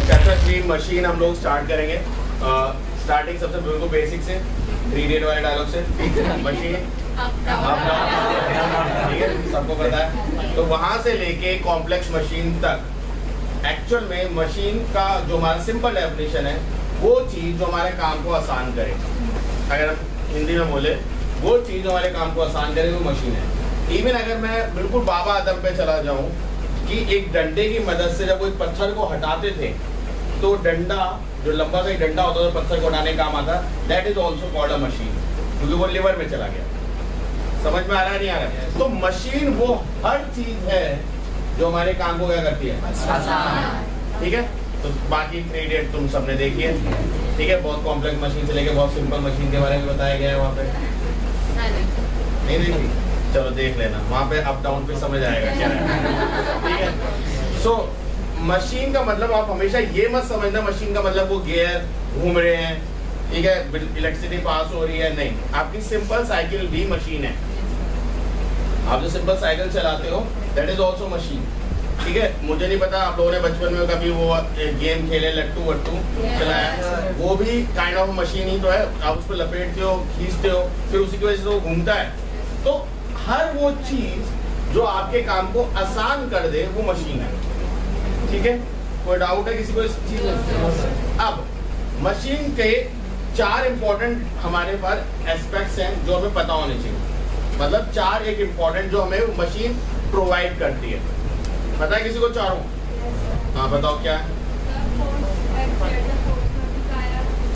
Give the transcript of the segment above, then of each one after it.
Chapter 3 machine हम लोग start करेंगे। स्टार्टिंग सबसे बिल्कुल बेसिक से, 3 इडियट वाले डायलॉग से। मशीन ठीक है, सबको पता है। तो वहां से लेके कॉम्प्लेक्स मशीन तक एक्चुअल में मशीन का जो हमारा सिंपल डेफिनेशन है वो चीज जो हमारे काम को आसान करे, अगर हिंदी में बोले वो चीज जो हमारे काम को आसान करे वो मशीन है। इवन अगर मैं बिल्कुल बाबा आदम पे चला जाऊं कि एक डंडे की मदद से जब वो एक पत्थर को हटाते थे तो डंडा जो लंबा सा डंडा होता था पत्थर को हटाने का काम आता, that is also called a machine, क्योंकि वो लिवर में चला गया। समझ में आ रहा है नहीं आ रहा है? तो मशीन वो हर चीज है जो हमारे काम को क्या करती है, आसान। ठीक है, तो बाकी 3 इडियट तुम सबने देखी है। ठीक है, बहुत कॉम्प्लेक्स मशीन से लेके बहुत सिंपल मशीन के बारे में बताया गया है वहाँ पे। नहीं देखी? चलो देख लेना, वहाँ पे अप डाउन पे समझ आएगा क्या है। ठीक है, सो मशीन का मतलब आप हमेशा ये मत समझना मशीन का मतलब वो गियर घूम रहे हैं, ठीक है, इलेक्ट्रिसिटी पास हो रही है, नहीं। आपकी सिंपल साइकिल भी मशीन है। आप जो सिंपल साइकिल चलाते हो दैट इज ऑल्सो मशीन। ठीक है, मुझे नहीं पता आप लोगों ने बचपन में कभी वो गेम खेले लट्टू वट्टू चलाया, वो भी काइंड ऑफ मशीन ही तो है। आप उस पर लपेटते हो, खींचते हो, फिर उसी की वजह से वो घूमता है। तो हर वो चीज जो आपके काम को आसान कर दे वो मशीन है। ठीक है, कोई डाउट है किसी को इस चीज में? अब मशीन के 4 इंपॉर्टेंट हमारे पास एस्पेक्ट्स हैं जो हमें पता होने चाहिए। मतलब 4 एक इंपॉर्टेंट जो हमें मशीन प्रोवाइड करती है। पता है किसी को चारों? हाँ बताओ क्या है?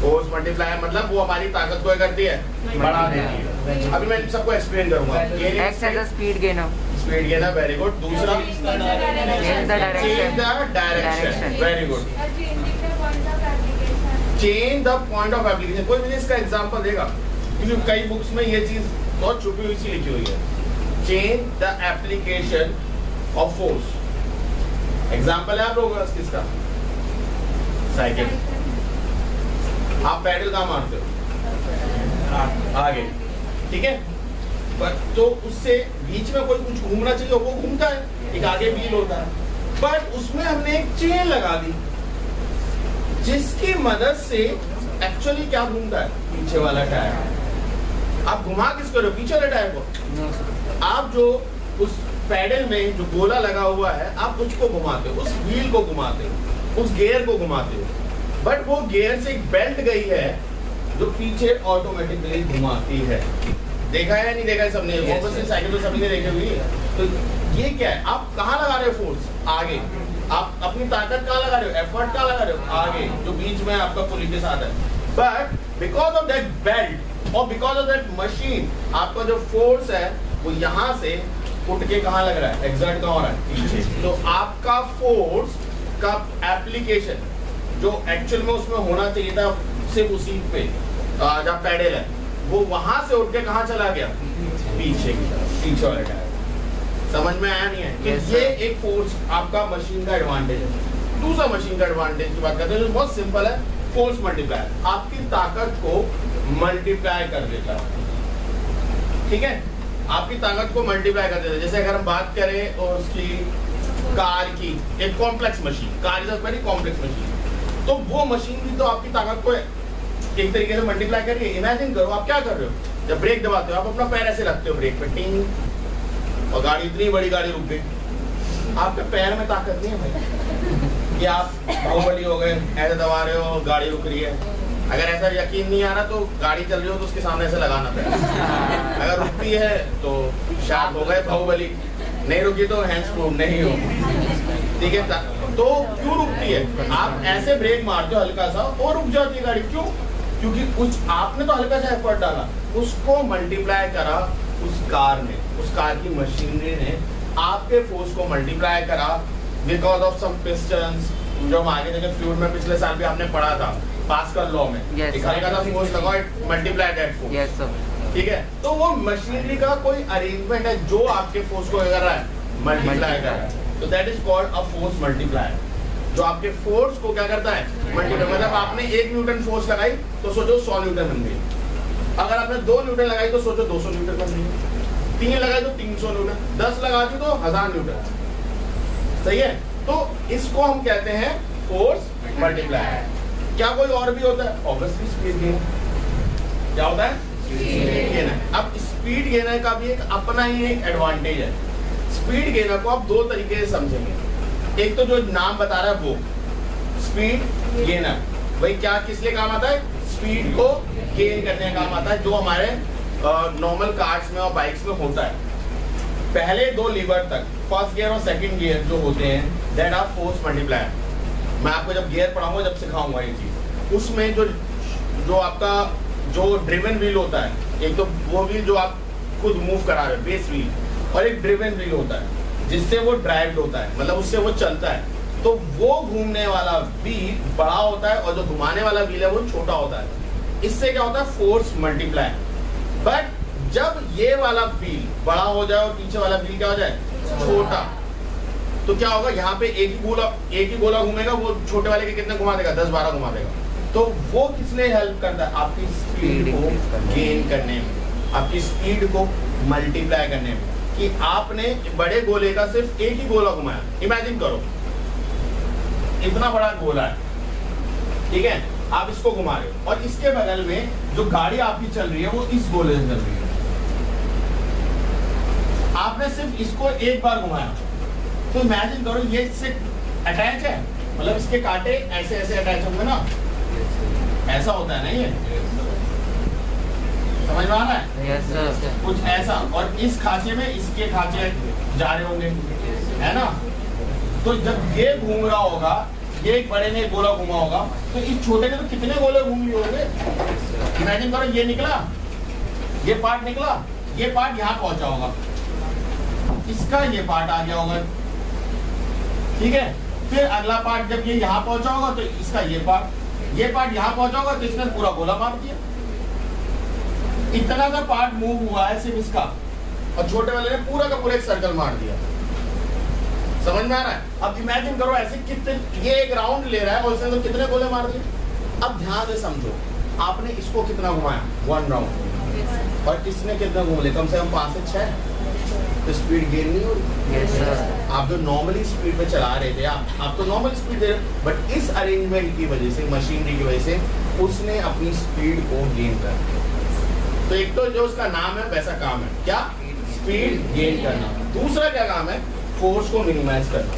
फोर्स मल्टीप्लायर, मतलब वो हमारी ताकत को करती है, बढ़ा देती है। अभी मैं सबको एक्सप्लेन करूंगा। Acts as a speed gainer, speed gainer, very good. दूसरा change the direction, very good. Change the point of application, कोई मुझे इसका एग्जांपल देगा? क्योंकि कई बुक्स में ये चीज बहुत छुपी हुई सी लिखी हुई है। Change the application of force. Example है आप लोगों का किसका? साइकिल। आप पैडल कहाँ मारते हो? आगे। ठीक है, पर तो उससे बीच में कोई कुछ घूमना चाहिए, वो घूमता है, एक आगे व्हील होता है, पर उसमें हमने एक चेन लगा दी जिसकी मदद से एक्चुअली क्या घूमता है, पीछे वाला टायर। आप घुमा किसको रहे हो? पीछे वाले टायर को। आप जो उस पैडल में जो गोला लगा हुआ है आप उसको घुमाते हो, उस व्हील को घुमाते हो, उस गियर को घुमाते हो, बट वो गियर से एक बेल्ट गई है जो पीछे ऑटोमेटिकली घुमाती है। देखा है या नहीं देखा है सबने? ऑब्वियसली साइकिल तो सभी ने देखी हुई है। तो ये क्या है? आप कहाँ लगा रहे हो फोर्स? आगे। आप अपनी ताकत कहाँ लगा रहे हो? एफर्ट कहाँ लगा रहे हो? आगे, जो बीच में आपका पुली के साथ है। But because of that belt और बिकॉज ऑफ दैट मशीन आपका जो फोर्स है वो यहाँ से उठ के कहाँ लग रहा है, एग्जर्ट कहाँ हो रहा है, पीछे। तो आपका फोर्स का एप्लीकेशन जो एक्चुअल में उसमें होना चाहिए था सिर्फ उसी पे जहाँ पैडल है, वो वहां से उठ के कहाँ चला गया, पीछे की तरफ, पीछे वाले टायर। समझ में आया नहीं है? yes, ये एक फोर्स आपका मशीन का एडवांटेज है। दूसरा मशीन का एडवांटेज की बात करते हैं जो बहुत सिंपल है, फोर्स मल्टीप्लायर। आपकी ताकत को मल्टीप्लाई कर देता है। ठीक है, आपकी ताकत को मल्टीप्लाई कर देता है। जैसे अगर हम बात करें और उसकी कार की, एक complex machine, car is a very complex machine, तो वो मशीन भी तो आपकी ताकत को एक तरीके से मल्टीप्लाई कर रही है। इमेजिन करो आप क्या कर रहे हो, जब ब्रेक दबाते हो आप अपना पैर ऐसे रखते हो ब्रेक पे, टिंग, और गाड़ी इतनी बड़ी गाड़ी रुक गई, आपके पैर में ताकत नहीं है भाई कि आप बाहुबली हो गए, ऐसे दबा रहे हो गाड़ी रुक रही है। अगर ऐसा यकीन नहीं आ रहा तो गाड़ी चल रही हो तो उसके सामने ऐसे लगाना पड़ेगा। अगर रुकती है तो शायद हो गए बाहुबली, नहीं रुकी तो हैंड्स प्रूफ नहीं हो। ठीक है, तो क्यों रुकती है? आप ऐसे ब्रेक मारते हो हल्का सा और रुक जाती है गाड़ी। क्यों? क्योंकि उस आपने तो हल्का सा एफर्ट डाला, उसको मल्टीप्लाई करा उस कार ने, उस कार की मशीनरी ने आपके फोर्स को मल्टीप्लाई करा बिकॉज ऑफ सम पिस्टन्स, जो हम आगे देखें फ्लूइड में पिछले साल भी आपने पढ़ा था पास्कल लॉ में। एक हल्का सा फोर्स लगा, इट मल्टीप्लाई दैट फोर्स। ठीक है, तो वो मशीनरी का कोई अरेंजमेंट है जो आपके फोर्स को कर रहा है, मल्टीप्लाई कर रहा है। तो that is called a force multiplier, जो आपके फोर्स को क्या करता है, मल्टीप्लाई। मतलब आपने 1 न्यूटन फोर्स लगाई तो सोचो 100 न्यूटन बन गई। अगर आपने 2 न्यूटन लगाई तो सोचो 200 न्यूटन बन गई। 3 लगाई तो 300 न्यूटन, 10 लगा दी तो 1000 न्यूटन। सही है, तो इसको हम कहते हैं फोर्स मल्टीप्लायर। क्या कोई और भी होता है? Obviously speed gain. क्या होता है? Speed gainer. अब स्पीड गेनर का भी एक अपना ही एक एडवांटेज है। स्पीड गेनर को आप दो तरीके से समझेंगे। एक तो जो नाम बता रहा है वो स्पीड गेनर, भाई क्या किस लिए काम आता है? स्पीड को गेन करने का काम आता है, जो हमारे नॉर्मल कार्स में और बाइक्स में होता है। पहले दो लीवर तक, फर्स्ट गियर और सेकंड गियर जो होते हैं, दैट आर फोर्स मल्टीप्लायर। मैं आपको जब गियर पढ़ाऊंगा, जब सिखाऊंगा ये चीज, उसमें जो आपका जो ड्रिवन व्हील होता है, एक तो वो व्हील जो आप खुद मूव करा रहे हो, बेस व्हील, और एक ड्रिवन व्हील होता है जिससे वो ड्राइव होता है, मतलब उससे वो चलता है। तो वो घूमने वाला व्हील बड़ा होता है और जो घुमाने वाला व्हील है वो छोटा होता है। इससे क्या होता है? Force multiplier. बट जब ये वाला व्हील बड़ा हो जाए और पीछे वाला व्हील क्या हो जाए? छोटा, तो क्या होगा? यहाँ पे एक ही गोला घूमेगा, वो छोटे वाले के कितने घुमा देगा? 10-12 घुमा देगा। तो वो किसने हेल्प करता है? आपकी स्पीड को गेन करने में, आपकी स्पीड को मल्टीप्लाई करने में, कि आपने बड़े गोले का सिर्फ एक ही गोला घुमाया। इमेजिन करो इतना बड़ा गोला है, ठीक है, आप इसको घुमा रहे हो और इसके बगल में जो गाड़ी आपकी चल रही है वो इस गोले से चल रही है। आपने सिर्फ इसको एक बार घुमाया, तो इमेजिन करो ये इससे अटैच है, मतलब इसके कांटे ऐसे ऐसे अटैच होंगे ना, ऐसा होता है ना, ये समझ में आ रहा है? Yes, sir. कुछ ऐसा, और इस खांचे में इसके खांचे जा रहे होंगे, है ना? तो जब ये घूम रहा होगा, ये एक बड़े ने गोला घुमा होगा, तो इस छोटे ने तो कितने गोले घूम लिए होंगे? इमेजिन करो ये निकला, ये पार्ट निकला, ये पार्ट यहाँ पहुंचा होगा, इसका ये पार्ट आ गया होगा, ठीक है। फिर अगला पार्ट जब ये यहाँ पहुंचा होगा तो इसका ये पार्ट यहाँ पहुंचा होगा, तो इसने पूरा गोला मार दिया। इतना सा पार्ट मूव हुआ है सिर्फ इसका, और छोटे वाले ने पूरा का पूरा एक सर्कल मार दिया। समझ में आ रहा है? अब इमेजिन करो ऐसे कितने, ये एक राउंड ले रहा है और इसने तो कितने गोले मार दिए। अब ध्यान से समझो, आपने इसको कितना घुमाया? 1 राउंड, और इसने कितना घूम लिया? कम से कम 5 से 6। तो स्पीड गेन नहीं हो रही? Yes, sir. आप जो नॉर्मली स्पीड पे चला रहे थे, आप तो नॉर्मल स्पीड दे रहे, बट इस अरेंजमेंट की वजह से, मशीनरी की वजह से, उसने अपनी स्पीड को गेन कर। तो एक तो जो उसका नाम है वैसा काम है, क्या? स्पीड गेन करना। दूसरा क्या काम है? फोर्स को मिनिमाइज करना।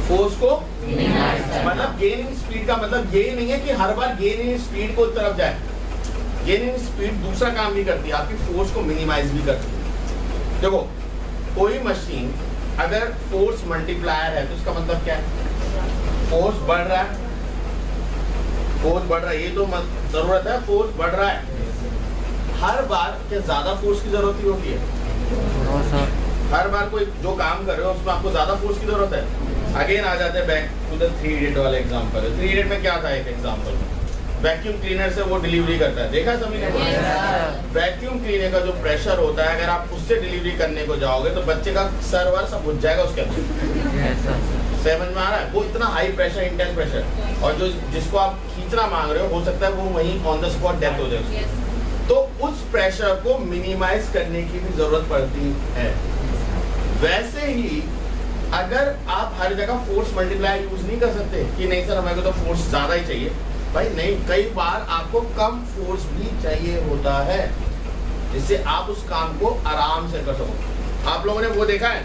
फोर्स को मतलब गेन इन स्पीड का मतलब ये नहीं है कि हर बार गेन इन स्पीड को तरफ जाए। गेन इन स्पीड दूसरा काम भी करती है, आपकी फोर्स को मिनिमाइज भी करती है। देखो, कोई मशीन अगर फोर्स मल्टीप्लायर है तो इसका मतलब क्या है? फोर्स बढ़ रहा है, फोर्स बढ़ रहा है, ये तो जरूरत है, फोर्स बढ़ रहा है। हर बार क्या ज्यादा फोर्स की जरूरत ही होती है? हर बार कोई जो काम कर रहे हो उसमें आपको ज्यादा फोर्स की जरूरत है? अगेन आ जाते हैं बैक टू द 3 इडियट वाला एग्जांपल। 3 इडियट में क्या था? एक एग्जांपल वैक्यूम क्लीनर से वो डिलीवरी करता है, देखा सभी ने? वैक्यूम क्लीनर का जो प्रेशर होता है, अगर आप उससे डिलीवरी करने को जाओगे तो बच्चे का सर वर सब घुस जाएगा उसके अंदर। समझ में आ रहा है? वो इतना हाई प्रेशर, इंटेंस प्रेशर, और जो जिसको आप खींचना मांग रहे हो सकता है वो वहीं ऑन द स्पॉट डेथ हो जाए। तो उस प्रेशर को मिनिमाइज करने की भी जरूरत पड़ती है। वैसे ही अगर आप हर जगह फोर्स मल्टीप्लायर यूज नहीं कर सकते कि नहीं सर हमें तो फोर्स ज्यादा ही चाहिए, भाई नहीं, कई बार आपको कम फोर्स भी चाहिए होता है जिससे आप उस काम को आराम से कर सको। आप लोगों ने वो देखा है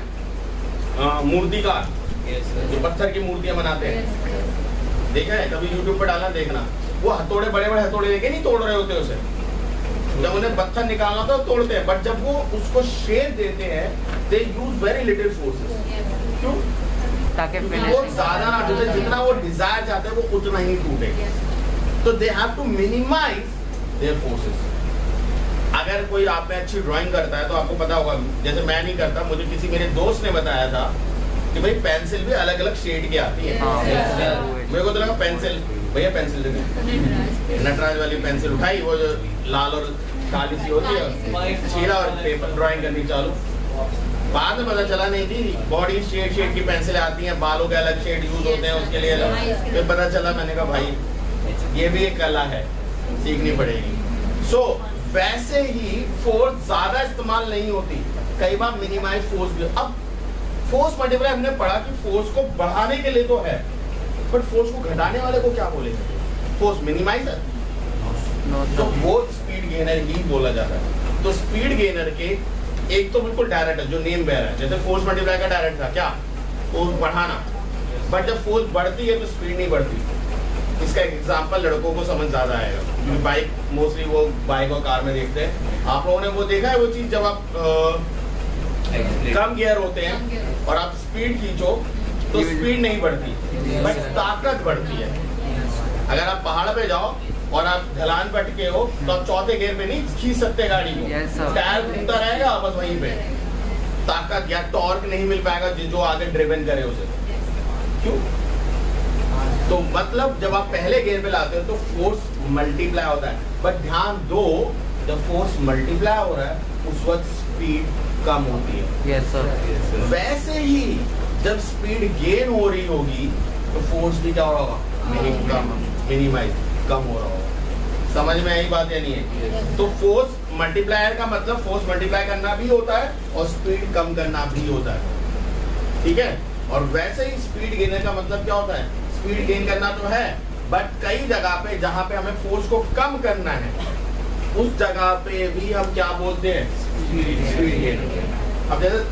मूर्तिकार, जो पत्थर की मूर्तियां बनाते हैं, देखा है कभी? यूट्यूब पर डालना देखना, वो हथौड़े, बड़े बड़े हथौड़े लेके नहीं तोड़ रहे होते उसे, जब उन्हें पत्थर निकालना होता है तोड़ते हैं, बट जब वो उसको शेप देते हैं दे यूज वेरी लिटिल फोर्सेस। क्यों? ताकि वो ज्यादा ना टूटे, जितना वो डिजायर चाहते हैं वो उतना ही टूटे। तो they have to minimize their forces. अगर कोई आप में अच्छी ड्राइंग करता है तो आपको पता होगा, जैसे मैं नहीं करता, मुझे किसी मेरे दोस्त ने बताया था कि भाई पेंसिल भी अलग अलग शेड की आती है। मेरे को तो लगा पेंसिल, भैया पेंसिल देखिए, नटराज वाली पेंसिल उठाई, वो जो लाल और काली सी होती है, छीला और पेपर ड्राइंग करनी चालू। बाद में पता चला नहीं थी, बॉडी शेड की पेंसिलें आती हैं, बालों के अलग शेड यूज होते हैं उसके लिए अलग। फिर पता चला, मैंने कहा भाई ये भी एक कला है, सीखनी पड़ेगी। सो वैसे ही फोर्स ज्यादा इस्तेमाल नहीं होती, कई बार मिनिमाइज फोर्स भी। अब फोर्स मल्टीप्लाई हमने पढ़ा कि फोर्स को बढ़ाने के लिए तो है, बट फोर्स को घटाने वाले को क्या बोलेंगे? Force minimiser. तो वो स्पीड गेनर ही बोला जाता है। तो स्पीड गेनर के एक तो बिल्कुल डायरेक्ट है जो नेम बेयर है, जैसे फोर्स मल्टीप्लाई का डायरेक्ट था क्या, फोर्स बढ़ाना, बट जब फोर्स बढ़ती है तो स्पीड नहीं बढ़ती। इसका एक एग्जांपल लड़कों को समझ ज्यादा आएगा, क्योंकि बाइक मोस्टली वो बाइक और कार में देखते हैं। आप लोगों ने वो देखा है वो चीज, जब आप कम गियर होते हैं और आप स्पीड खींचो तो स्पीड नहीं बढ़ती बट ताकत बढ़ती है। अगर आप पहाड़ पे जाओ और आप ढलान पर अटके हो तो आप चौथे गियर पे नहीं खींच सकते गाड़ी को, टायर घूमता रहेगा बस वहीं पे, ताकत या टॉर्क नहीं मिल पाएगा जो आगे ड्रिवन करे उसे। क्यों? तो मतलब जब आप पहले गियर पे लाते हो तो फोर्स मल्टीप्लाई होता है, बट ध्यान दो जब फोर्स मल्टीप्लाई हो रहा है उस वक्त स्पीड कम होती है। Yes sir. वैसे ही जब स्पीड गेन हो रही होगी तो फोर्स भी क्या हो रहा होगा? मिनिमाइज, कम हो रहा होगा। समझ में आई बात या नहीं है? तो फोर्स मल्टीप्लायर का मतलब फोर्स मल्टीप्लाई करना भी होता है और स्पीड कम करना भी होता है, ठीक है। और वैसे ही स्पीड गेनर का मतलब क्या होता है? स्पीड गेन करना तो है, बट कई जगह पे जहां पे हमें फोर्स को कम करना है उस जगह पे भी हम क्या बोलते हैं? Speed gain. अब जैसे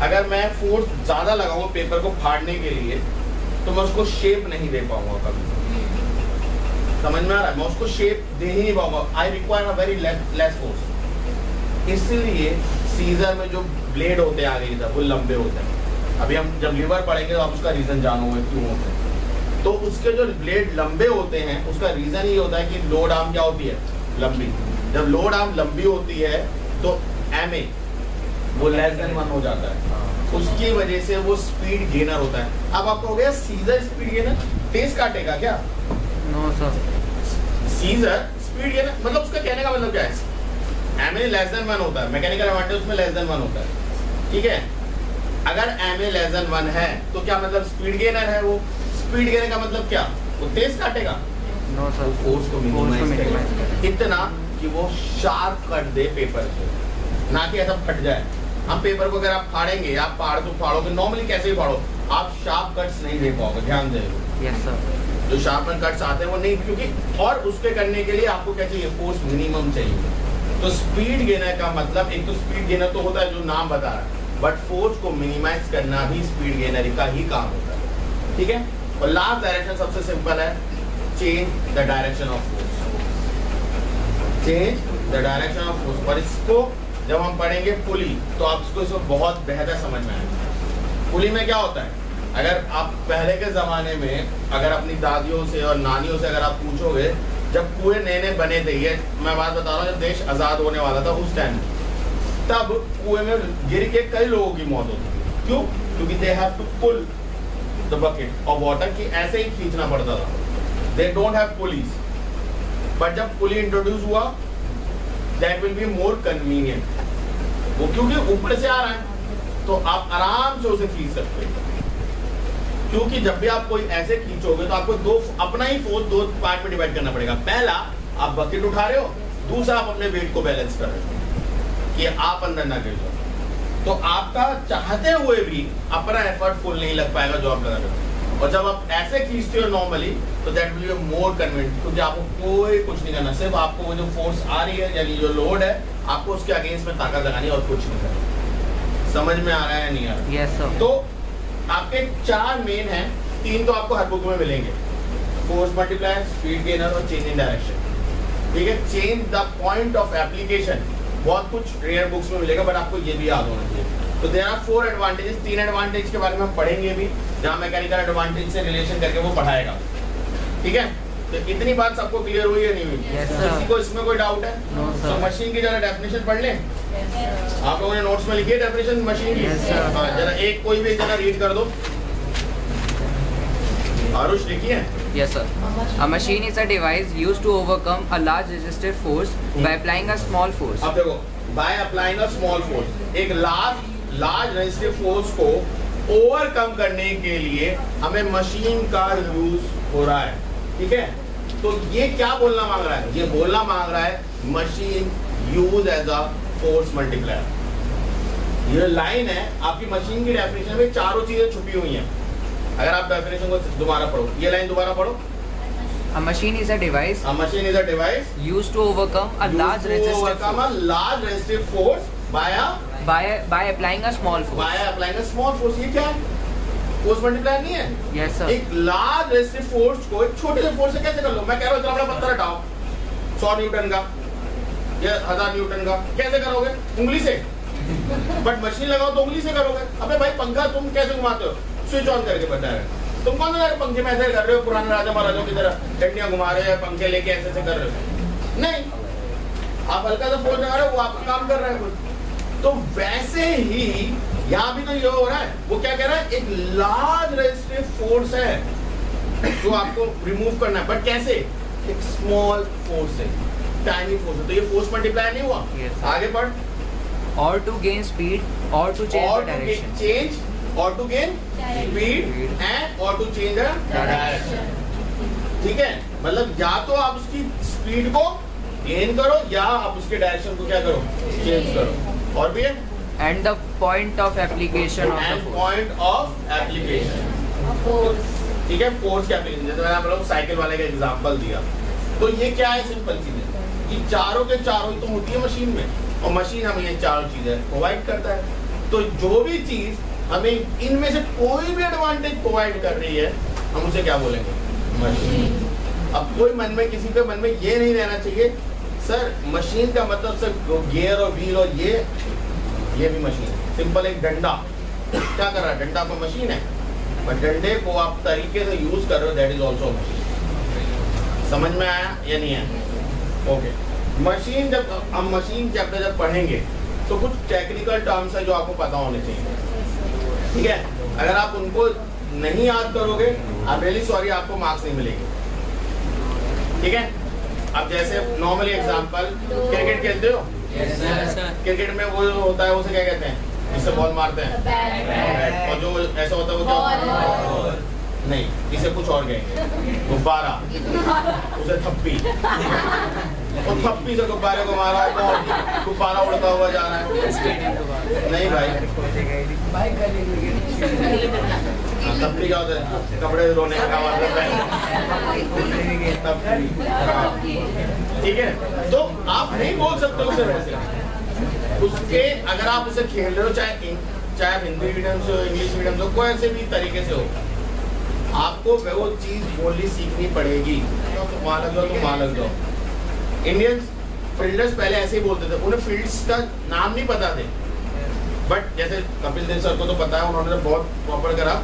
अगर मैं फोर्स ज्यादा लगाऊंगा पेपर को फाड़ने के लिए तो मैं उसको शेप नहीं दे पाऊंगा कभी। समझ में आ रहा है? मैं उसको शेप दे ही नहीं पाऊंगा। I require a very less force. इसलिए सीजर में जो ब्लेड होते हैं आगे की तरफ वो लंबे होते हैं। अभी हम जब लीवर पढ़ेंगे तो आप उसका रीजन जानोगे क्यों होते हैं। तो उसके जो ब्लेड लंबे होते हैं उसका रीजन ये होता है कि लोड आर्म क्या होती है? लंबी। जब लोड आर्म लंबी होती है तो MA वो लेस देन 1 हो जाता है, उसकी वजह से वो स्पीड गेनर होता है। अब आपको हो गया सीजर स्पीड गेनर, तेज काटेगा क्या? No sir. Scissor speed gainer मतलब उसका कहने का मतलब क्या है? MA लेस देन 1 होता है, मैकेनिकल एडवांटेज उसमें लेस देन 1 होता है, ठीक है। अगर MA लेस देन 1 है तो क्या मतलब स्पीड गेनर है? वो स्पीड गेनर का मतलब क्या? वो तेज काटेगा? No sir. फोर्स को मिनिमाइज करेगा इतना कि वो शार्प कट दे पेपर को, ना कि ऐसा फट जाए। हम पेपर को अगर आप फाड़ेंगे, आप फाड़ोगे नॉर्मली कैसे ही फाड़ो, आप शार्प कट्स नहीं दे पाओगे, ध्यान दे। Yes sir. जो शार्पन कट्स आते हैं वो नहीं, क्योंकि और उसके करने के लिए आपको क्या चाहिए? फोर्स मिनिमम चाहिए। तो स्पीड गेनर का मतलब एक तो स्पीड गेनर तो होता है जो नाम बता रहा है, बट फोर्स को मिनिमाइज करना भी स्पीड गेनर का ही काम होता है, ठीक है। और लास्ट डायरेक्शन सबसे सिंपल है, change the direction of force. Change the direction of force. और इसको जब हम पढ़ेंगे पुली तो आपको इसको बहुत बेहतर समझ में आएगा। पुली में क्या होता है? अगर आप पहले के जमाने में अगर अपनी दादियों से और नानियों से अगर आप पूछोगे, जब कुएं नए नए बने थे, ये मैं बात बता रहा हूँ जब देश आजाद होने वाला था उस टाइम, तब कुएं में गिर के कई लोगों की मौत होती थी। क्यों? क्योंकि they have to pull the bucket of water, कि ऐसे ही खींचना पड़ता था। They don't have pulleys, but जब पुली इंट्रोड्यूस हुआ that will be more convenient. वो क्योंकि ऊपर से आ रहा है तो आप आराम से उसे खींच सकते हो, क्योंकि जब भी आप कोई ऐसे खींचोगे तो आपको अपना ही फोर्स 2 पार्ट में डिवाइड करना पड़ेगा। पहला आप बकेट उठा रहे हो, दूसरा आप अपने वेट को बैलेंस कर रहे हो कि आप अंदर ना गिर जाओ। तो आपका चाहते हुए भी अपना एफर्ट फुल नहीं लग पाएगा जो आप लगा रहे हो। और जब आप ऐसे खींचते हो नॉर्मली तो that will be more convenient, क्योंकि आपको कोई कुछ नहीं करना, सिर्फ आपको वो जो फोर्स आ रही है यानी जो लोड है आपको उसके अगेंस्ट में ताकत लगानी है और कुछ नहीं करना। समझ में आ रहा है नहीं आ रहा? Yes sir. तो आपके 4 मेन हैं, 3 तो आपको हर बुक में मिलेंगे, फोर्स मल्टीप्लायर, स्पीड गेनर और चेंज इन डायरेक्शन, ठीक है। Change the point of application बहुत कुछ रेयर बुक्स में मिलेगा, बट आपको ये भी याद होना चाहिए। तो देयर आर 4 एडवांटेजेस। 3 एडवांटेज के बारे में हम पढ़ेंगे भी, जहां मैकेनिकल एडवांटेज से रिलेशन करके वो पढ़ाएगा, ठीक है। तो इतनी बात सबको क्लियर हुई है नहीं हुई? किसी को इसमें कोई डाउट है? तो मशीन की जरा डेफिनेशन पढ़ लें। आप लोगों ने नोट्स में लिखी है डेफिनेशन मशीन की? जरा एक कोई भी जरा रीड कर दो। आरुष लिखी है? Yes sir. A machine is a device used to overcome a large resistive force by applying a small force. अब देखो, by applying a small force, एक large resistive force को ओवरकम करने के लिए हमें मशीन का यूज हो रहा है, ठीक है। तो ये क्या बोलना मांग रहा है? ये बोलना मांग रहा है machine use as a force multiplier. ये लाइन है आपकी मशीन की डेफिनेशन में, चारों चीजें छुपी हुई हैं। अगर आप डेफिनेशन को दोबारा पढ़ो, ये लाइन दोबारा पढ़ो। A machine is a device A machine is a device used to overcome a large resistive force by applying a small force. by applying a small force। ये क्या है? फोर्स मल्टीप्लायर नहीं है। Yes sir. एक large resistive force को एक छोटे से फोर्स से कैसे कर लो? मैं कह रहा हूँ इतना बड़ा पत्थर हटाओ 100 न्यूटन का या 1000 न्यूटन का, कैसे करोगे? उंगली से। बट मशीन लगाओ तो उंगली से करोगे। अबे भाई पंखा तुम कैसे घुमाते हो? स्विच ऑन करके बता रहे। तुम कौन सा पंखे में ऐसे कर रहे हो पुराने राजा महाराजों की तरह डंडियां घुमा रहे हो, पंखे लेके ऐसे ऐसे कर रहे हो? नहीं, आप हल्का सा फोर्स लगा रहे हो, वो आपका काम कर रहा है कुछ। तो वैसे ही यहाँ भी तो ये हो रहा है। वो क्या कह रहा है? एक लार्ज रेजिस्टिव फोर्स है जो आपको रिमूव करना है, बट कैसे? एक स्मॉल फोर्स है, टाइनी फोर्स है। तो ये फोर्स मल्टीप्लाई नहीं हुआ। Yes, आगे बढ़। Or to gain speed or to change the direction. Or to gain speed and or to change the direction। ठीक है, मतलब या तो आप उसकी स्पीड को गेन करो या आप उसके डायरेक्शन को क्या करो? चेंज करो। और भी है? And the point of application of the And force. point of application। ठीक है, फोर्स के एप्लीकेशन। जैसे मैंने आप लोग साइकिल वाले का एग्जांपल दिया, तो ये क्या है? सिंपल चीज है। ये चारों के चारों ही तो होती है मशीन में, और मशीन हमें ये चारों चीजें प्रोवाइड करता है। तो जो भी चीज हमें इनमें से कोई भी एडवांटेज प्रोवाइड कर रही है, हम उसे क्या बोलेंगे? मशीन। अब कोई मन में, किसी के मन में ये नहीं रहना चाहिए सर मशीन का मतलब सिर्फ गियर और व्हील और ये भी मशीन है। सिंपल एक डंडा क्या कर रहा है? डंडा कोई मशीन है, पर डंडे को आप तरीके से यूज कर रहे हो, दैट इज ऑल्सो मशीन। समझ में आया या नहीं आया? ओके। मशीन जब हम मशीन चैप्टर जब पढ़ेंगे तो कुछ टेक्निकल टर्म्स है जो आपको पता होने चाहिए। ठीक है, अगर आप उनको नहीं याद करोगे, आप रियली सॉरी, आपको मार्क्स नहीं मिलेंगे। ठीक है, अब जैसे नॉर्मली एग्जांपल, क्रिकेट खेलते हो? क्रिकेट में वो होता है, उसे क्या कहते हैं? जिससे बॉल मारते हैं बैट। और जो ऐसा होता है वो क्या? नहीं, इसे कुछ और कहेंगे, गुब्बारा। उसे थप्पी। और थप्पी से गुब्बारे को मारा, गुब्बारा उड़ता हुआ जा रहा है। नहीं भाई, थप्पी क्या होता है? कपड़े धोने का काम आता है। ठीक है, तो आप नहीं बोल सकते उसे वैसे। उसके अगर आप उसे खेल रहे हो, चाहे हिंदी मीडियम से हो, इंग्लिश मीडियम से हो, कोई ऐसे भी तरीके से हो, आपको वो चीज बोलनी सीखनी पड़ेगी। तो वहां लग जाओ, तो वहां लग जाओ। इंडियन फील्डर्स पहले ऐसे ही बोलते थे, उन्हें फील्ड्स का नाम नहीं पता थे, बट जैसे कपिल देव सर को तो पता है, उन्होंने तो बहुत प्रॉपर करा।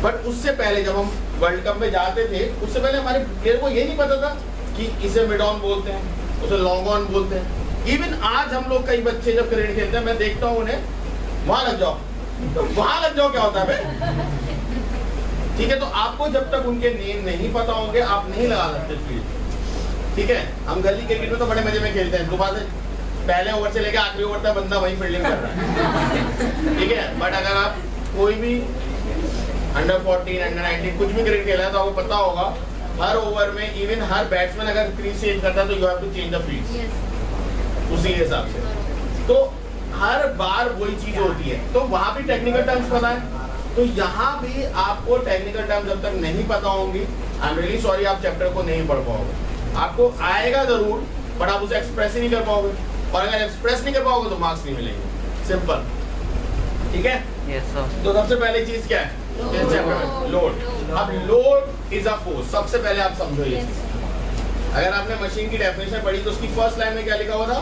बट उससे पहले जब हम वर्ल्ड कप में जाते थे, उससे पहले हमारे प्लेयर को ये नहीं पता था कि इसे मिड ऑन बोलते हैं, उसे लॉन्ग ऑन बोलते हैं। इवन आज हम लोग कई बच्चे जब क्रिकेट खेलते हैं, मैं देखता हूँ उन्हें, वहां लग जाओ, तो वहां लग जाओ क्या होता है? ठीक है, तो आपको जब तक उनके नेम नहीं पता होंगे, आप नहीं लगा सकते फील्ड। ठीक है, हम गली क्रिकेट में तो बड़े मजे में खेलते हैं, सुबह से पहले ओवर से लेकर आखिरी ओवर तक बंदा वही फील्डिंग कर रहा है। ठीक है, बट अगर आप कोई भी अंडर 14, अंडर 19 कुछ भी क्रिकेट खेला है, तो आपको पता होगा हर ओवर में, इवन हर बैट्समैन अगर क्रीज चेंज करता है, तो you have to change the field उसी हिसाब से। तो हर बार वही चीज होती है, तो वहां भी टेक्निकल टर्म्स पता है। तो यहाँ भी आपको टेक्निकल टर्म जब तक नहीं पता होंगी, आई एम रियली सॉरी, आप चैप्टर को नहीं पढ़ पाओगे। आपको आएगा जरूर, बट आप उसे एक्सप्रेस ही नहीं कर पाओगे, और अगर एक्सप्रेस नहीं कर पाओगे तो मार्क्स नहीं मिलेंगे। सिंपल। ठीक है, Yes sir. तो सबसे पहले चीज क्या है इस चैप्टर में? लोड। अब लोड इज अ फोर्स। सबसे पहले आप समझो ये चीज। अगर आपने मशीन की डेफिनेशन पढ़ी तो उसकी फर्स्ट लाइन में क्या लिखा हुआ था?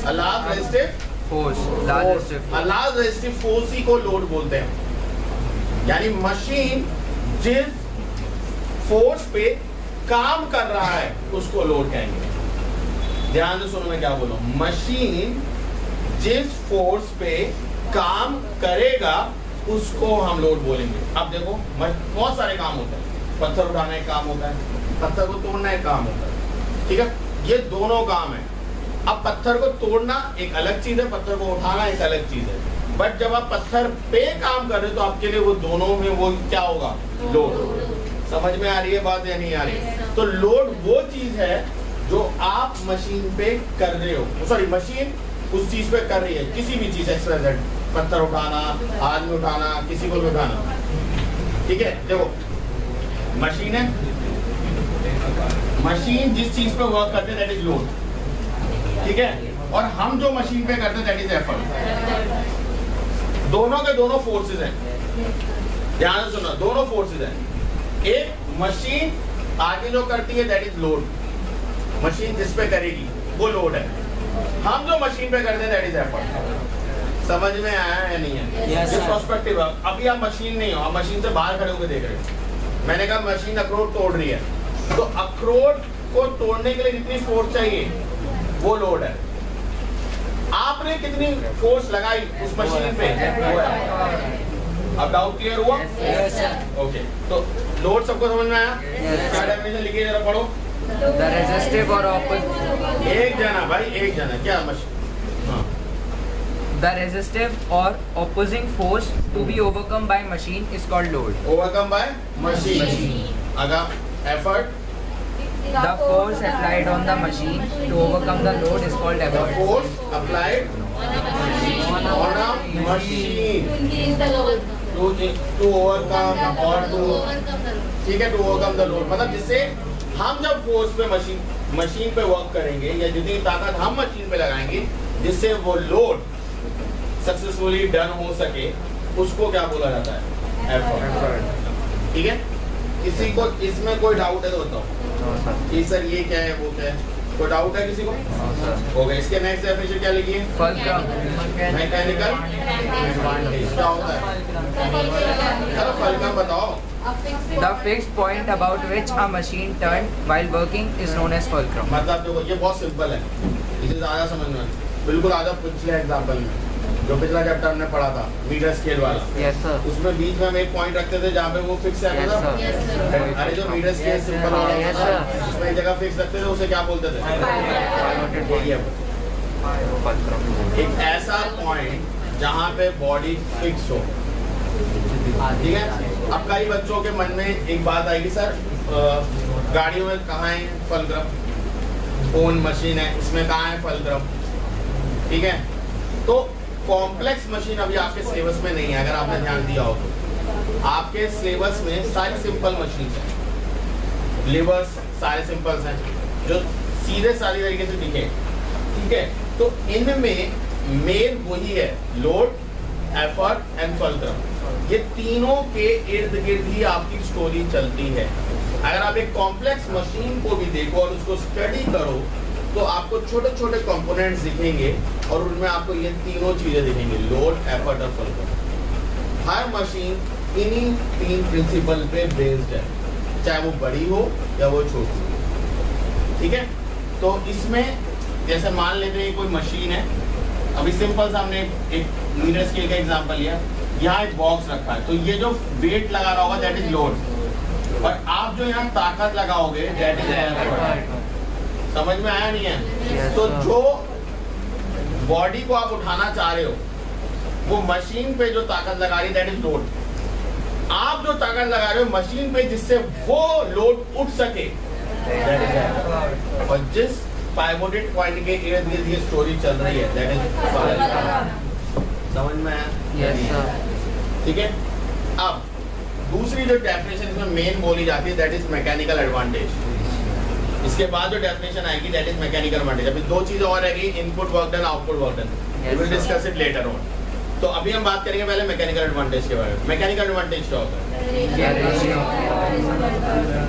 A large resistive Force. Large resistive a force. Large resistive force ही को लोड बोलते हैं। यानी मशीन जिस फोर्स पे काम कर रहा है उसको लोड कहेंगे। ध्यान से सुनो मैं क्या बोल रहा हूं। मशीन जिस फोर्स पे काम करेगा उसको हम लोड बोलेंगे। अब देखो बहुत सारे काम होते हैं, पत्थर उठाना एक काम होता है, पत्थर को तोड़ना एक काम होता है। ठीक है, ये दोनों काम है। अब पत्थर को तोड़ना एक अलग चीज है, पत्थर को उठाना एक अलग चीज है। बट जब आप पत्थर पे काम कर रहे हो तो आपके लिए वो दोनों में वो क्या होगा? लोड। समझ में आ रही है बात या नहीं आ रही है? तो लोड वो चीज है जो आप मशीन पे कर रहे हो, सॉरी मशीन उस चीज पे कर रही है, किसी भी चीज एक्सप्रेजेंट, पत्थर उठाना, आदमी उठाना, किसी को भी उठाना। ठीक है, देखो मशीन है, मशीन जिस चीज पे वर्क करते हैं दैट इज लोड, ठीक है, और हम जो मशीन पे करते हैं दैट इज एफर्ट। दोनों के दोनों फोर्सेस हैं, ध्यान से सुनो, दोनों फोर्सेस हैं। एक मशीन आगे जो करती है दैट इज लोड, मशीन जिस पे करेगी वो लोड है, हम जो मशीन पे करते हैं दैट इज एफर्ट। समझ में आया है नहीं है? yes, ये पर्सपेक्टिव है। अभी आप मशीन नहीं हो, आप मशीन से बाहर खड़े होकर देख रहे हो। मैंने कहा मशीन अखरोट तोड़ रही है, तो अखरोट को तोड़ने के लिए जितनी फोर्स चाहिए वो लोड है। आपने कितनी फोर्स लगाई उस मशीन पे वो है। अब डाउट क्लियर हुआ? ओके, तो लोड सबको समझ में आया? क्या डेफिनेशन लिखिए जरा पढ़ो। The resistive or opposite. एक जना भाई, एक जना क्या मशीन? हाँ, The resistive or opposing force to be overcome by machine is called load. Overcome by machine. अगर effort, The force applied on the machine to overcome the load is called the effort. force applied on a machine to overcome or to, ठीक है, to overcome the load, मतलब जिससे हम जब force पे machine पे work करेंगे या जितनी ताकत हम मशीन पे लगाएंगे जिससे वो लोड सक्सेसफुली डन हो सके, उसको क्या बोला जाता है? एफर्ट। ठीक है, किसी को इसमें कोई डाउट है तो बताओ कि सर ये क्या है वो क्या है? कोई डाउट है किसी को? हो गया। इसके नेक्स्ट डेफिनेशन क्या लिखिए? मैकेनिकल एडवांटेज क्या होता है? चलो फलक्रम बताओ। The fixed point about which a machine turned while working is known as fulcrum. मतलब देखो ये बहुत सिंपल है, इसे ज्यादा समझना है। बिल्कुल आधा पिछले एग्जाम्पल में जो पिछला चैप्टर हमने पढ़ा था मीटर स्केल वाला, Yes sir. उसमें बीच में हम एक पॉइंट रखते थे जहाँ पे वो फिक्स है Yes ना? sir. अरे जो मीटर स्केल सिंपल वाला Yes, होता था, sir. उसमें एक जगह फिक्स रखते थे, उसे क्या बोलते थे? यही है वो। एक ऐसा पॉइंट जहाँ पे बॉडी फिक्स हो, ठीक है। अब कई बच्चों के मन में एक बात आएगी, सर गाड़ियों में कहाँ है फलक्रम? फोन मशीन है, इसमें कहाँ है फलक्रम? ठीक है, तो कॉम्प्लेक्स मशीन अभी आपके सिलेबस में नहीं है। अगर आपने ध्यान दिया हो तो आपके सिलेबस में सारी सिंपल मशीन है, लिवर्स सारे सिंपल्स हैं जो सीधे सारी तरीके से दिखे, ठीक है। तो इनमें मेन वही है, लोड, एफर्ट एंड फलक्रम। ये तीनों के इर्द गिर्द ही आपकी स्टोरी चलती है। अगर आप एक कॉम्प्लेक्स मशीन को भी देखो और उसको स्टडी करो तो आपको छोटे छोटे कंपोनेंट्स दिखेंगे और उनमें आपको ये तीनों चीजें दिखेंगी, लोड, एफर्ट और फलक्रम। हर मशीन इन्हीं तीन प्रिंसिपल पे बेस्ड है, चाहे वो बड़ी हो या वो छोटी हो, ठीक है। तो इसमें जैसे मान लेते हैं कोई मशीन है, अभी सिंपल सा हमने एक मीटर स्केल का एग्जांपल लिया, यहाँ एक बॉक्स रखा है, तो ये जो वेट लगा रहा होगा दैट इज लोड, और आप जो यहाँ ताकत लगाओगे दैट इज एफर्ट। समझ में आया नहीं है? Yes, तो sir. जो बॉडी को आप उठाना चाह रहे हो वो मशीन पे जो ताकत लगा रही दैट इज लोड, आप जो ताकत लगा रहे हो मशीन पे जिससे वो लोड उठ सके दैट इज एफर्ट। और जिस पाइवोटेड पॉइंट के इर्द गिर्द ये स्टोरी चल रही है दैट इज फलक्रम। समझ में आया? Yes sir. ठीक है। अब दूसरी जो डेफिनेशन इसमें मेन बोली जाती है दैट इज मैकेनिकल एडवांटेज। इसके बाद जो डेफिनेशन आएगी दैट इज मैकेनिकल एडवांटेज। अभी दो चीजें और रहेगी, input work done, output work done. We will discuss it later on. तो अभी हम बात करेंगे पहले मैकेनिकल एडवांटेज के बारे में। मैकेनिकल एडवांटेज क्या होता है?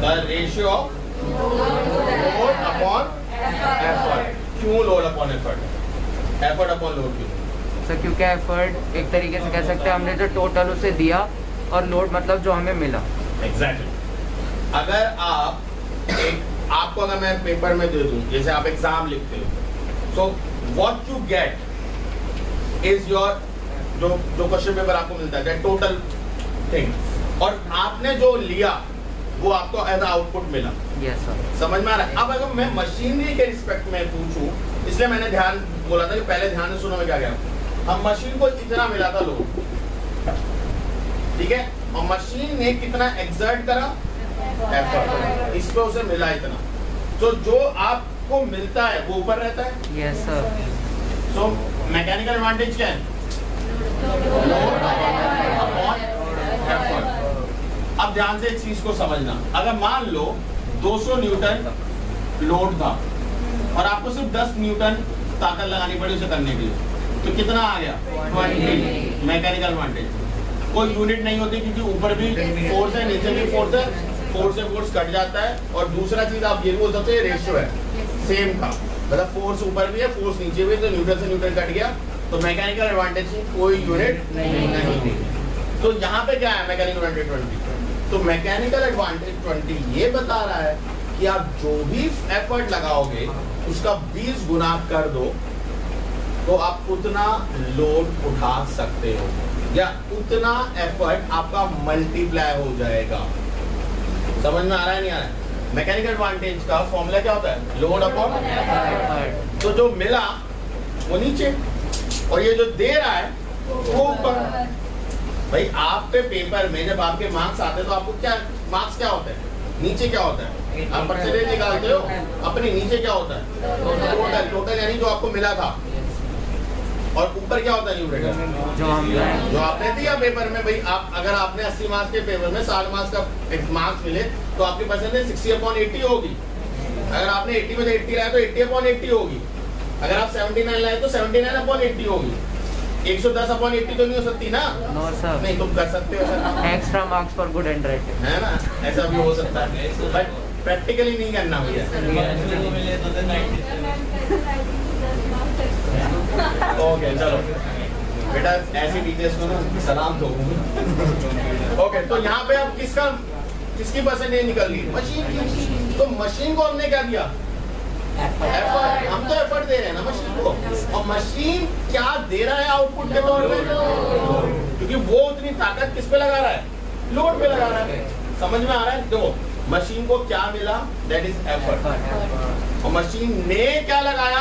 The ratio of load upon effort. क्यों load upon effort? Effort upon load क्यों? सर क्योंकि एफर्ट एक तरीके से कह सकते हैं हमने जो टोटल उसे दिया और लोड मतलब जो हमें मिला। एग्जैक्टली। अगर आप आपको अगर मैं पेपर में दे दूं, जैसे आप एग्जाम लिखते हो, so what you get is your जो क्वेश्चन पेपर आपको मिलता है टोटल थिंग, और आपने जो लिया वो आपको एज आउटपुट मिला। Yes sir. समझ में आ रहा है? अब अगर मैं मशीनरी के रिस्पेक्ट में पूछूं, इसलिए मैंने ध्यान बोला था कि पहले ध्यान से सुनो मैं क्या कह रहा हूं। हम मशीन को इतना मिला था लोड, ठीक है, और मशीन ने कितना एक्सर्ट करा? एफर्ट। इस पे उसे मिला इतना, तो जो आपको मिलता है वो ऊपर रहता है। Yes sir. So mechanical advantage क्या है? Load upon effort. अब ध्यान से इस चीज को समझना, अगर मान लो 200 न्यूटन लोड था और आपको सिर्फ 10 न्यूटन ताकत लगानी पड़ी उसे करने के लिए, तो कितना आ गया 20 मैकेनिकल एडवांटेज। कोई यूनिट नहीं होती क्योंकि ऊपर भी फोर्स है नीचे भी फोर्स है, फोर्स से फोर्स कट जाता है। और दूसरा चीज आप ये बोल सकते हैं रेशियो है सेम था, मतलब फोर्स ऊपर भी है फोर्स नीचे भी, तो न्यूटन से न्यूटन कट गया, तो मैकेनिकल एडवांटेज की कोई यूनिट नहीं। तो यहाँ पे क्या है मैकेनिकल एडवांटेज 20, तो मैकेनिकल एडवांटेज 20 ये बता रहा है कि आप जो भी एफर्ट लगाओगे उसका 20 गुना कर दो तो आप उतना लोड उठा सकते हो, या उतना एफर्ट आपका मल्टीप्लाई हो जाएगा। समझ में आ रहा है नहीं आ रहा है? मैकेनिकल एडवांटेज का फॉर्मूला क्या होता है, लोड अपॉन एफर्ट। तो जो मिला वो नीचे और ये जो दे रहा है वो ऊपर। भाई आप पे पेपर में जब आपके मार्क्स आते हैं तो आपको क्या मार्क्स क्या होते हैं, नीचे क्या होता है, आप परसेंटेज निकालते हो, अपने नीचे क्या होता है टोटल यानी जो आपको मिला था, और ऊपर क्या होता है न्यूमरेटर जो आपने दिया पेपर में। भाई आप अगर आपने 80 मार्क्स के पेपर में 60 मार्क्स का मार्क्स मिले तो आपकी परसेंटेज 60/80 होगी। अगर आपने 80 में से 80 लाया तो 80/80 होगी। अगर आप 79 लाए तो 79/80 होगी। 110/80 तो नहीं हो सकती ना। नो सर, नहीं तुम कर सकते हो sir, extra marks for good handwriting है ना, ऐसा भी हो सकता है, बट प्रैक्टिकली नहीं करना भैया। ओके चलो बेटा, ऐसी टीचर्स को ना सलाम दो। ओके तो यहाँ पे अब किसकी परसेंटेज निकल रही है, मशीन की। तो मशीन को हमने क्या दिया, एफर्ट। हम तो एफर्ट दे रहे हैं ना मशीन को, और मशीन क्या दे रहा है आउटपुट के तौर पे, क्योंकि वो उतनी ताकत किस पे लगा रहा है, लोड पे लगा रहा है। समझ में आ रहा है? देखो मशीन को क्या मिला, दैट इज एफर्ट, और मशीन ने क्या लगाया,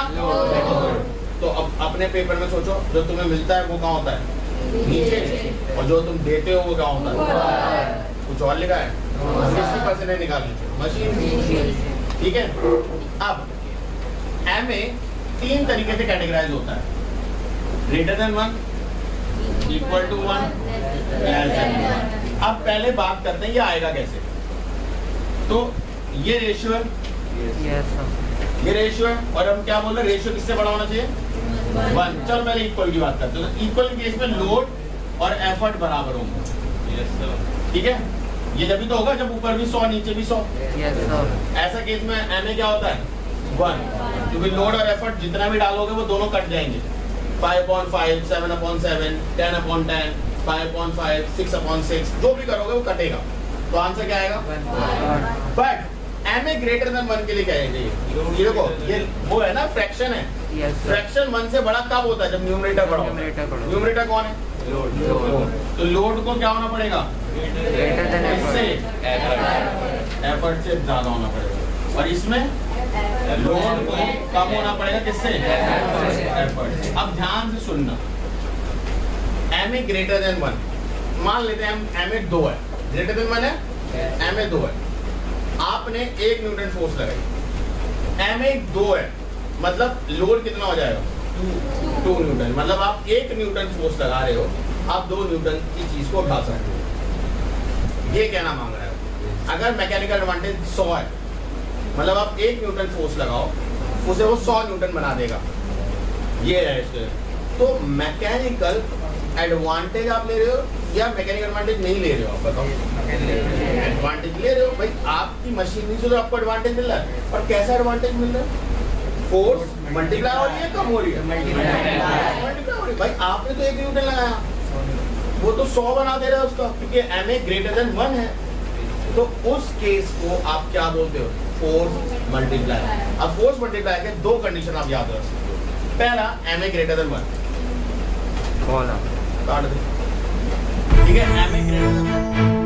तो अब अपने पेपर में सोचो जो तुम्हें मिलता है वो कहाँ होता है, नीचे, और जो तुम देते हो वो कहाँ होता है, कुछ और लिखा है, किसकी परसेंटेज निकाल लीजिए, मशीन। ठीक है, अब एमए 3 तरीके से कैटेगराइज होता है, greater than 1, equal to 1, less than 1। अब पहले बात करते हैं ये आएगा कैसे। तो ये रेशियो है, ये रेशियो है, और हम क्या बोल रहे हैं, रेशियो किससे बड़ा होना चाहिए, 1। चलो पहले इक्वल की बात करते हैं। तो इक्वल केस में लोड और एफर्ट बराबर होंगे, ठीक है। ये जब भी तो होगा जब ऊपर भी 100 नीचे भी 100। ऐसा केस में एमए क्या होता है, 1, क्योंकि लोड और एफर्ट जितना भी डालोगे वो दोनों कट जाएंगे। 5/5, 7/7, 10/10, 5/5, 6/6, जो भी करोगे वो कटेगा, तो आंसर क्या आएगा, बट एमए ग्रेटर देन 1 के लिए क्या है, ये देखो ये वो है ना फ्रैक्शन है, फ्रैक्शन 1 से बड़ा कब होता है, जब न्यूमरेटर बड़ा होता है। न्यूमरेटर कौन है, लोड। तो लोड को क्या होना पड़ेगा, इससे एफर्ट से ज्यादा होना पड़ेगा, और इसमें लोड को कम होना पड़ेगा, किससे, एफर्ट। अब ध्यान से सुनना, एमए ग्रेटर देन 1, मान लेते हैं हम एमए 2 है, ग्रेटर देन 1 है, एमए 2 है, आपने 1 न्यूटन फोर्स लगाई, एमए 2 है, मतलब लोड कितना हो जाएगा, 2 न्यूटन, मतलब आप 1 न्यूटन फोर्स लगा रहे हो, आप 2 न्यूटन की चीज को उठा सकते हो, ये कहना मांग रहा है। अगर मैकेनिकल एडवांटेज 100 है, मतलब आप 1 न्यूटन फोर्स लगाओ उसे वो 100 न्यूटन बना देगा, ये है इसके। तो मैकेनिकल एडवांटेज आप ले रहे हो या मैकेनिकल एडवांटेज नहीं ले रहे हो, आप बताओ। एडवांटेज ले रहे हो भाई, आपकी मशीनरी से तो आपको एडवांटेज मिल रहा है, और कैसा एडवांटेज मिल रहा है, फोर्स मल्टीप्लाई हो रही है, कम हो रही है, मल्टीप्लाई हो रही है। भाई आपने तो 1 न्यूटन लगाया, वो तो 100 बना दे रहा है उसका, क्योंकि एमए ग्रेटर देन 1 है। तो उस केस को आप क्या बोलते हो, फोर्स मल्टीप्लाई। अब फोर्स मल्टीप्लाई के 2 कंडीशन आप याद रख सकते हो। पहला, एमए ग्रेटर देन 1, काट दे, ठीक है, एमए ग्रेटर देन